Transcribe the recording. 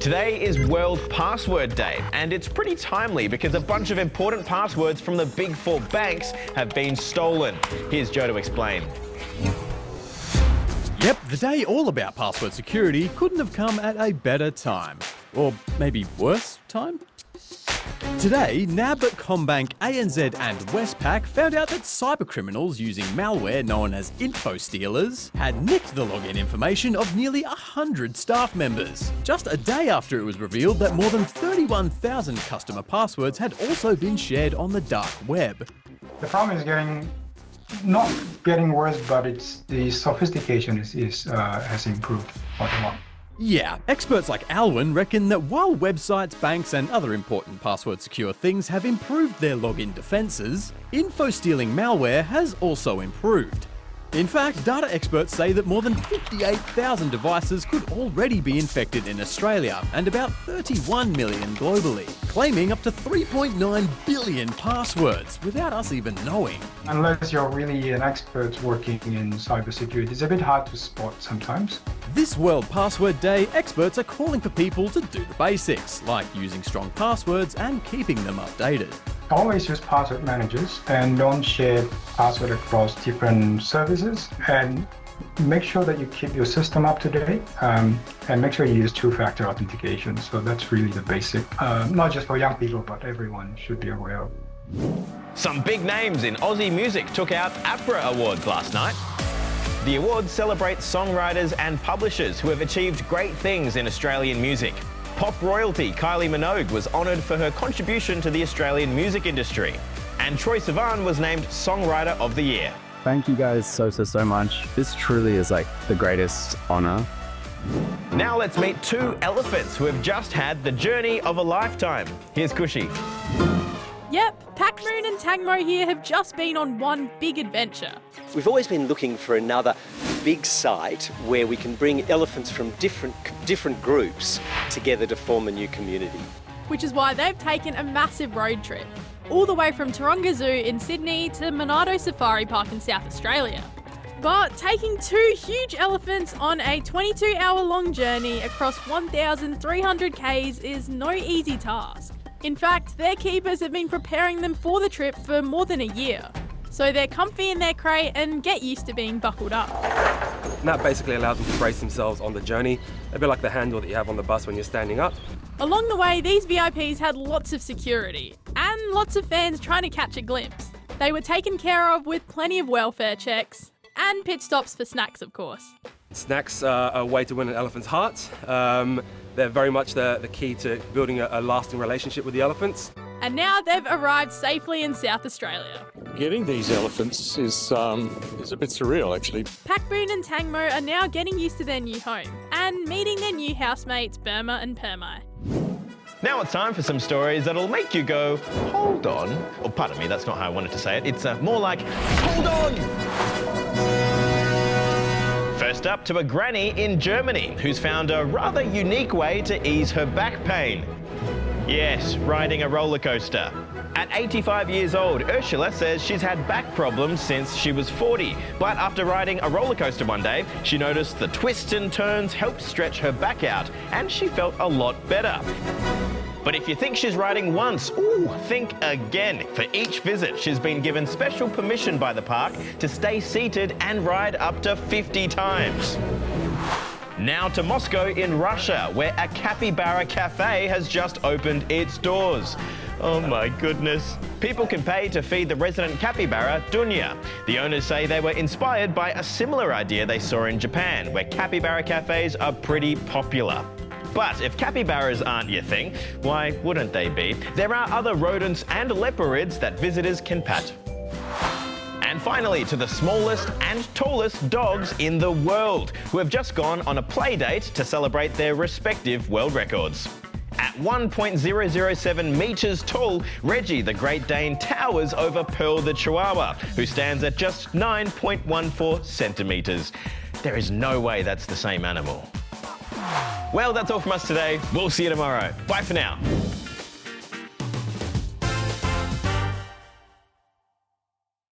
Today is World Password Day, and it's pretty timely because a bunch of important passwords from the big four banks have been stolen. Here's Joe to explain. Yep, the day all about password security couldn't have come at a better time. Or maybe worse time? Today, NAB at CommBank, ANZ and Westpac found out that cybercriminals using malware known as info stealers had nicked the login information of nearly 100 staff members, just a day after it was revealed that more than 31,000 customer passwords had also been shared on the dark web. The problem is not getting worse, but the sophistication has improved quite a lot. Yeah, experts like Alwyn reckon that while websites, banks and other important password-secure things have improved their login defences, info-stealing malware has also improved. In fact, data experts say that more than 58,000 devices could already be infected in Australia and about 31 million globally, claiming up to 3.9 billion passwords without us even knowing. Unless you're really an expert working in cybersecurity, it's a bit hard to spot sometimes. This World Password Day, experts are calling for people to do the basics, like using strong passwords and keeping them updated. Always use password managers and don't share password across different services, and make sure that you keep your system up to date, and make sure you use two-factor authentication. So that's really the basic, not just for young people, but everyone should be aware of. Some big names in Aussie music took out APRA awards last night. The awards celebrate songwriters and publishers who have achieved great things in Australian music. Pop royalty Kylie Minogue was honoured for her contribution to the Australian music industry. And Troye Sivan was named Songwriter of the Year. Thank you guys so much. This truly is like the greatest honour. Now let's meet two elephants who have just had the journey of a lifetime. Here's Cushy. Yep, Boon and Tang here have just been on one big adventure. We've always been looking for another big site where we can bring elephants from different groups together to form a new community. Which is why they've taken a massive road trip, all the way from Taronga Zoo in Sydney to Monarto Safari Park in South Australia. But taking two huge elephants on a 22-hour-long journey across 1,300 k's is no easy task. In fact, their keepers have been preparing them for the trip for more than a year, so they're comfy in their crate and get used to being buckled up. And that basically allows them to brace themselves on the journey, a bit like the handle that you have on the bus when you're standing up. Along the way, these VIPs had lots of security and lots of fans trying to catch a glimpse. They were taken care of with plenty of welfare checks and pit stops for snacks, of course. Snacks are a way to win an elephant's heart. They're very much the key to building a lasting relationship with the elephants. And now they've arrived safely in South Australia. Getting these elephants is a bit surreal, actually. Boon and Tang are now getting used to their new home and meeting their new housemates, Burma and Permai. Now it's time for some stories that'll make you go, hold on. Oh, pardon me, that's not how I wanted to say it. It's more like, hold on! First up to a granny in Germany who's found a rather unique way to ease her back pain. Yes, riding a roller coaster. At 85 years old, Ursula says she's had back problems since she was 40. But after riding a roller coaster one day, she noticed the twists and turns helped stretch her back out, and she felt a lot better. But if you think she's riding once, think again. For each visit, she's been given special permission by the park to stay seated and ride up to 50 times. Now to Moscow in Russia, where a capybara cafe has just opened its doors. Oh my goodness. People can pay to feed the resident capybara, Dunya. The owners say they were inspired by a similar idea they saw in Japan, where capybara cafes are pretty popular. But if capybaras aren't your thing, why wouldn't they be? There are other rodents and leporids that visitors can pet. And finally, to the smallest and tallest dogs in the world, who have just gone on a play date to celebrate their respective world records. At 1.007 metres tall, Reggie the Great Dane towers over Pearl the Chihuahua, who stands at just 9.14 centimetres. There is no way that's the same animal. Well, that's all from us today. We'll see you tomorrow. Bye for now.